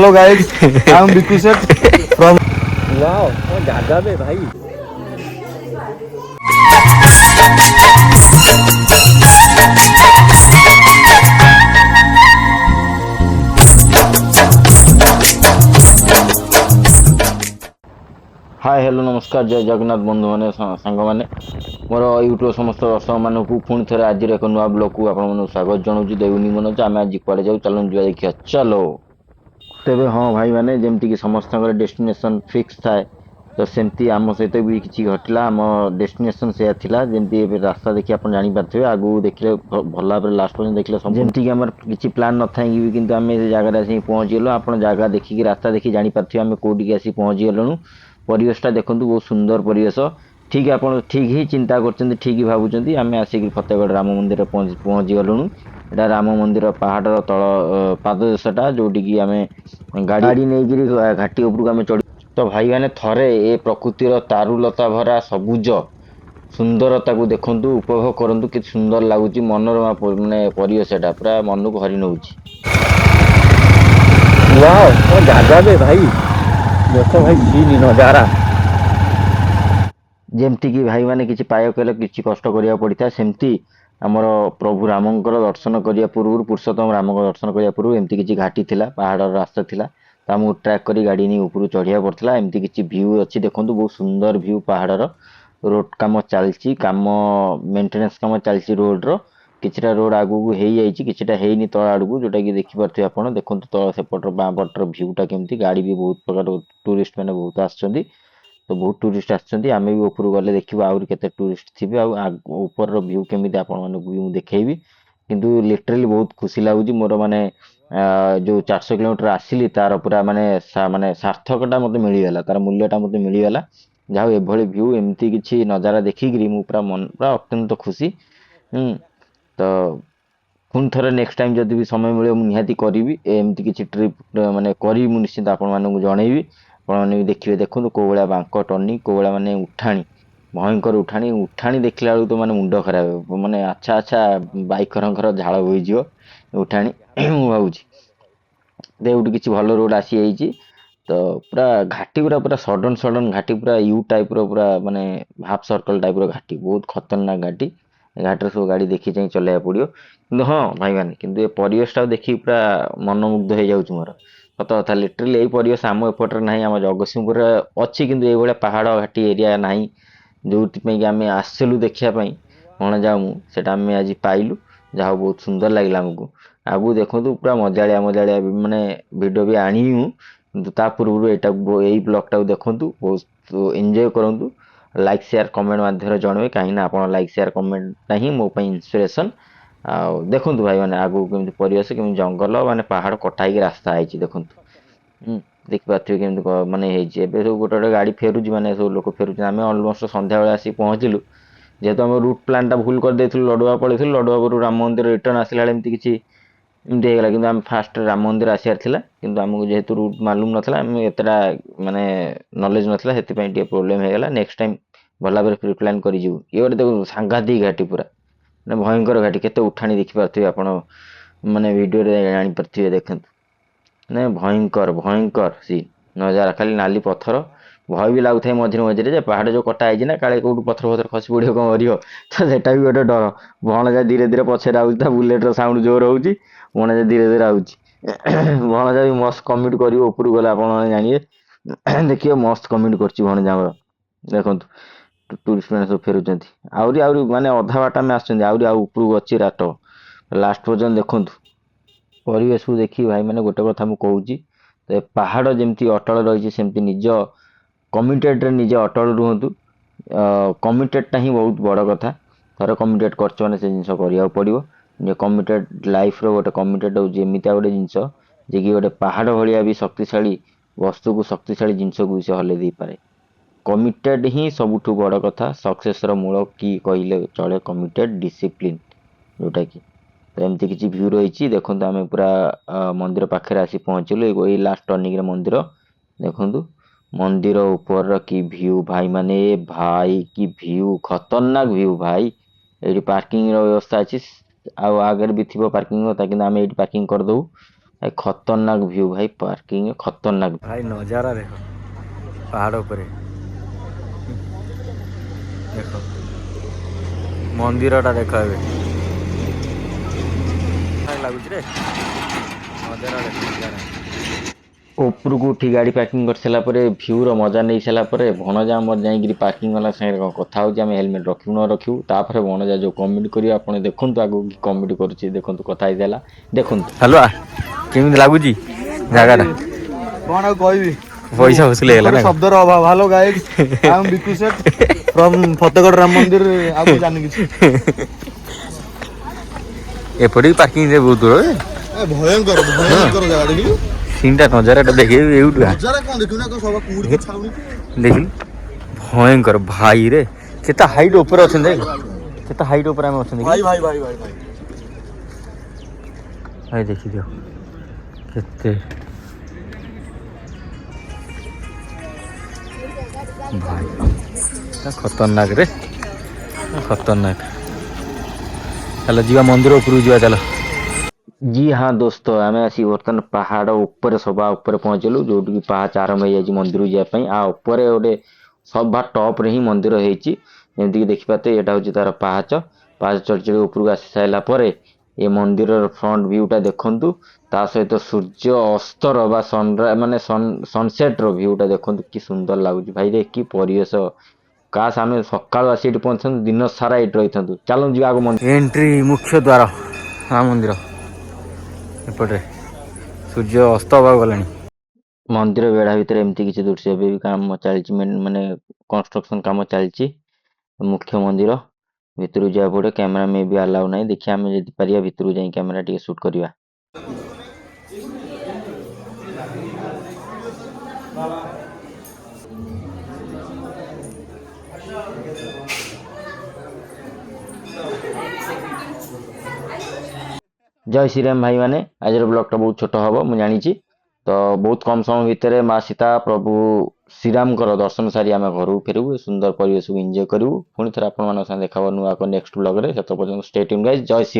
Hello guys, I am Biku सेठ from. Wow क्या जागा बे भाई। हाय हेलो नमस्कार जय जगन्नाथ बंधु मैंने सांग मैंने मोर यूट्यूब समस्त दर्शक मानू पुणी थे आज एक नुआ ब्लॉग को आप स्वागत जनाऊँ देवनी मन आम आज कड़े जाऊ चलो जा देखिए चलो तेरे हाँ भाई मैंने जमीक समस्त डेस्टिनेशन फिक्स थाए तो सेमती आम सहित भी किसी घटला आम डेस्टिनेशन से जमी रास्ता देखिए आप जापारे आगू देखिए भल भाव लास्ट पर्यटन देखिए जमीक आम किसी प्लान न था कि आम जगह आसिक पहुँचीगलु आप जगह देखिए रास्ता देखिए जापारे आम कौटी आसिक पहुँचीगलुँ परिवेशटा देखो बहुत सुंदर परिवेश ठीक आप ठीक ही चिंता कर ठीक भावुं आम आसिक फतेहगढ़ राम मंदिर पहुँची गलुणु एटा राम मंदिर पहाड़ तल पाददेशटा जोटिकी आम गाड़ी नहीं घाटी उपरକୁ आम चढ़ तो भाई मैंने थरे ए प्रकृतिर तारुलता भरा सबुज सुंदरता को देखु उपभोग करूँ कि सुंदर लगुच मनोरमा मानने परिवेश पूरा मन को हरि नौ वाओ क्या जागा बे भाई। देखो भाई सीन नजारा। जमती कि भाई मैंने किसी पाइक किसी कष्ट करा पड़ता है सेमती आमर प्रभु रामंकर दर्शन करने पूर्व पुरुषोत्तम राम दर्शन करने पूर्व एमती किसी घाटी थिला पहाड़ रास्ता थिला तो आमको ट्रैक कर गाड़ी नहीं ऊपर चढ़िया पड़ता एमती किसी व्यू अच्छी देखो बहुत सुंदर व्यू पहाड़ रोड कम चलती कम मेंटेनेंस कम चलती रोड किछटा रोड आगू किछटा है तल आड़ू जोटा कि देखिपे आप देखो तल सेपटर बाँ पटर भ्यूटा केमती गाड़ी भी बहुत प्रकार टूरिस्ट मैंने बहुत आसछंती तो बहुत टूरिस्ट आसछंती आमे भी ऊपर गले देखिबा आउर केते टूरिस्ट थिबे ऊपर रो व्यू केमिति आपण मानकु भी मु देखैबी किंतु लिटरली बहुत खुशी लागुची मोर माने जो 400 किलोमीटर आसिली तार पूरा माने सार्थकटा मते मिलिगला तार मूल्यटा मते मिलिगला जाहो एभली व्यू एमती किछि नजारा देखिकरी मु पूरा मन पूरा अत्यंत खुशी तो पुणी थरे नेक्स्ट टाइम जब भी समय मिले मुझे निहाती करी एमती किसी ट्रिप माने करी निश्चिंत आपण मानक जनइबी आपने भी देखिए देखो कौ भाया बांक टर्निंग कौ भाया माने उठाणी भयंकर उठाणी उठाणी देखला बेलू तो माने मुंड खराब माने अच्छा अच्छा बाइकर झाड़ बोज उठाणी मुझे देउटी किसी भल रोड आसी तो पूरा घाटी पूरा पूरा सडन सडन घाटी पूरा यू टाइप पूरा माने हाफ सर्कल टाइप घाटी बहुत खतरनाक घाटी घाटे सब गाड़ी देखी चाहिए चलैया पड़ो कि हाँ भाई मैंने कि परिवेशटा देखिए पूरा मनमुग्ध हो जाऊँ मोर सत कथा लिटरली यही परिवेश आम एपटे ना आम जगतसिंहपुर अच्छी कि ये पहाड़ घाटी एरिया ना जो आम आसलु देखापी कौन जाऊँ से आज पाइलु जहाँ बहुत सुंदर लगे आमको आगू देखो पूरा मजाड़िया मजाड़िया माने भिडियो भी आनी कि पूर्व यही ब्लॉगटा देखु बहुत एंजॉय करूँ लाइक शेयर कमेंट माध्यम जनइबे कहीं आप लाइक शेयर कमेंटा ही मो इन्स्पिरेशन देखु भाई मैंने आगू केमी परिवेश केमी जंगल माने पहाड़ कटाई रास्ता है देखु देखिपे केमी माने सब गोटे गोटे गाड़ी फेरुच माने सब लोक फेरुच आम अलमोस्ट सन्ध्या बेले आसी पहुँचलु जेहेतु आम रूट प्लानटा भूल कर लडुआ पड़े लडुआ राम मंदिर रिटर्न आसला एमती किसी एमती होगा कि आम फास्ट राम मंदिर आसार कि आमको जेहेतु रूट मालूम नाला एतटा माने नॉलेज नाला से प्रोब्लेम होगा नेक्स्ट टाइम भल भाव प्री प्लान कर ये गोटे देखो सांघातिक घाटी पूरा मैंने भयंकर घाटी केते उठाणी देखिपे आप माने वीडियो जापारे देखते ना भयंकर भयंकर सी नजारा खाली नाली पत्थर भय भी लगुए मझे मझे पहाड़ जो कटा है ना काले कौट पत्थर पत्थर खसी पड़ो कौन कर तो भी गोटे डर भणजा धीरे धीरे पछे आउता बुलेटर साउंड जोर हो भणजा धीरे धीरे आउची भणजा भी मस्त कमिट कर ऊपर गले आप जानिए देखिए मस्त कमिट कर भणजा देखो टूरिस्ट मैंने सब फेरुंट आहरी माने अधा बाट में आसपर अच्छी राट लास्ट पर्यटन देखु परिवेश को देखिए भाई मैंने गोटे कथा मुझे कहूँ तो पहाड़ जमी अटल रही सेमती निज कमिटेड निजे अटल रुहतु कमिटेडटा ही बहुत बड़ कथा थरे कमिटेड कर जिन पड़ो जे कमिटेड लाइफ रोटे कमिटेड होमती गोटे जिनस जे कि गोटे पहाड़ भाया भी शक्तिशाली वस्तु को शक्तिशाली जिनस को भी से हल्ले दे पारे कमिटेड ही सबुठ बड़ कथा सक्सेस मूल कि कहले चले कमिटेड डिसिप्लिन जोटा कि तो एमती किसी भ्यू रही देखो आम पूरा मंदिर पाखे आसी पहुँचलु यही लास्ट टर्निंग मंदिर देखु मंदिर ऊपर की व्यू भाई माने भाई की व्यू खतरनाक व्यू भाई ये पार्किंग व्यवस्था अच्छी आगे भी थी पार्किंग कि आम ये पार्किंग करदे ଭାଇ ଖତରନାକ ଭିଉ ଭାଇ, ପାର୍କିଂ ଖତରନାକ। ଭାଇ ନଜାରା ଦେଖ ପାହାଡ଼ ଉପରେ, ଦେଖ ମନ୍ଦିରଟା ଦେଖ ଏବେ ଲାଗୁଛି ରେ, ନଜାରା ଦେଖ ନଜାରା। ଉପରକୁ ଉଠି ଗାଡ଼ି ପାର୍କିଂ କରିସାରିଲା ପରେ ଭ୍ୟୁର ମଜା ନେଇ ସାରିଲା ପରେ ଭଣଜା ଆମର ଯାଇକିରି ପାର୍କିଂ ବାଲା ସାଙ୍ଗରେ କ'ଣ କଥା ହେଉଛି, ଆମେ ହେଲମେଟ୍ ରଖିବୁ ନ ରଖିବୁ। ତାପରେ ଭଣଜା ଯେଉଁ କମେଣ୍ଟ କରିବ ଆପଣ ଦେଖନ୍ତୁ, ଆଗକୁ କି କମେଣ୍ଟ କରୁଛି ଦେଖନ୍ତୁ, କଥା ହେଇଦେଲା ଦେଖନ୍ତୁ। ହ୍ୟାଲୋ, କେମିତି ଲାଗୁଛି ଜାଗାଟା? କଣ ଆଉ କହିବି, ପଇସା ବସୁଲ ହେଇଗଲା ନା? ଶବ୍ଦର ଅଭାବ। Hello guys, I am Biku Seth from Fategarh Ram Mandir. ଆଉ ମୁଁ ଜାଣିନି କିଛି। ଏପଟେ ବି ପାର୍କିଂ ରେ ବହୁତ ଦୂର, ଭୟଙ୍କର ଭୟଙ୍କର ଜାଗା ଦେଖିଲୁ। ସିନ୍ଟା ନଜାରାଟା ଦେଖେଇବି ଏଇଠୁ ନଜାରା କଣ ଦେଖିବୁ ନା ସବୁ କୁହୁଡ଼ି ଛାଉଣି। ଦେଖିଲୁ, ଭୟଙ୍କର ଭାଇ ରେ। କେତେ ହାଇଟ୍ ଉପରେ ଅଛନ୍ତି ଦେଖ, କେତେ ହାଇଟ୍ ଉପରେ ଆମେ ଅଛନ୍ତି ଭାଇ ଭାଇ ଭାଇ ଭାଇ ଭାଇ ଭାଇ ଦେଖିଦିଅ କେତେ ଭାଇ, ଖତରନାକ ରେ, ଖତରନାକ। ଚାଲ ଯିବା ମନ୍ଦିର ଉପରକୁ ଯିବା, ଚାଲ। ଜି ହଁ ଦୋସ୍ତ, ଆମେ ଆସି ବର୍ତ୍ତମାନ ପାହାଡ଼ ଉପରେ ସବା ଉପରେ ପହଞ୍ଚିଲୁ, ଯୋଉଠିକି ପାହାଚ ଆରମ୍ଭ ହେଇଯାଇଛି ମନ୍ଦିରକୁ ଯିବା ପାଇଁ। ଉପରେ ଗୋଟେ ସବା ଟପ୍ରେ ହିଁ ମନ୍ଦିର ହେଇଛି। ଯେମିତିକି ଦେଖିପାରୁଥିବେ ଏଇଟା ହେଉଛି ତାର ପାହାଚ। ପାହାଚ ଚଢ଼ି ଚଢ଼ି ଉପରକୁ ଆସି ସାରିଲା ପରେ ଏ ମନ୍ଦିରର ଫ୍ରଣ୍ଟ ଭିଉଟା ଦେଖନ୍ତୁ, ତା ସହିତ ସୂର୍ଯ୍ୟ ଅସ୍ତର ବା ମାନେ ସନସେଟ୍ର ଭିଉଟା ଦେଖନ୍ତୁ, କି ସୁନ୍ଦର ଲାଗୁଛି ଭାଇରେ, କି ପରିବେଶ। କାଶ ଆମେ ସକାଳୁ ଆସି ଏଠି ପହଞ୍ଚିଥାନ୍ତୁ, ଦିନ ସାରା ଏଇଠି ରହିଥାନ୍ତୁ। ଚାଲନ୍ତୁ ଯିବା ଆଗ ମନ୍ଦିର। ଏଣ୍ଟ୍ରି ମୁଖ୍ୟ ଦ୍ୱାର ମା ମନ୍ଦିର ଏପଟେ, ସୂର୍ଯ୍ୟ ଅସ୍ତ ହେବାକୁ ଗଲାଣି। ମନ୍ଦିର ବେଢ଼ା ଭିତରେ ଏମିତି କିଛି ଦୃଶ୍ୟ, ଏବେ ବି କାମ ଚାଲିଛି, ମାନେ କନଷ୍ଟ୍ରକ୍ସନ କାମ ଚାଲିଛି। ମୁଖ୍ୟ ମନ୍ଦିର ଭିତରକୁ ଯିବାକୁ ପଡ଼ିବ, କ୍ୟାମେରା ମେ ବି ଆଲାଉ ନାହିଁ। ଦେଖିବା ଆମେ ଯଦି ପାରିବା ଭିତରକୁ ଯାଇ କ୍ୟାମେରା ଟିକେ ସୁଟ୍ କରିବା। ଜୟ ଶ୍ରୀରାମ ଭାଇମାନେ, ଆଜିର ବ୍ଲଗ୍ଟା ବହୁତ ଛୋଟ ହେବ ମୁଁ ଜାଣିଛି, ତ ବହୁତ କମ୍ ସମୟ ଭିତରେ ମା ସୀତା ପ୍ରଭୁ ଶ୍ରୀରାମଙ୍କର ଦର୍ଶନ ସାରି ଆମେ ଘରକୁ ଫେରିବୁ। ସୁନ୍ଦର ପରିବେଶକୁ ଏନ୍ଜୟ କରିବୁ। ପୁଣି ଥରେ ଆପଣମାନଙ୍କ ସାଙ୍ଗେ ଦେଖା ହେବ ନୂଆ ଏକ ନେକ୍ସଟ ବ୍ଲଗ୍ରେ। ସେତେ ପର୍ଯ୍ୟନ୍ତ ଷ୍ଟେ ଟ୍ୟୁନ୍ ଗାଇଜ୍। ଜୟ ଶ୍ରୀ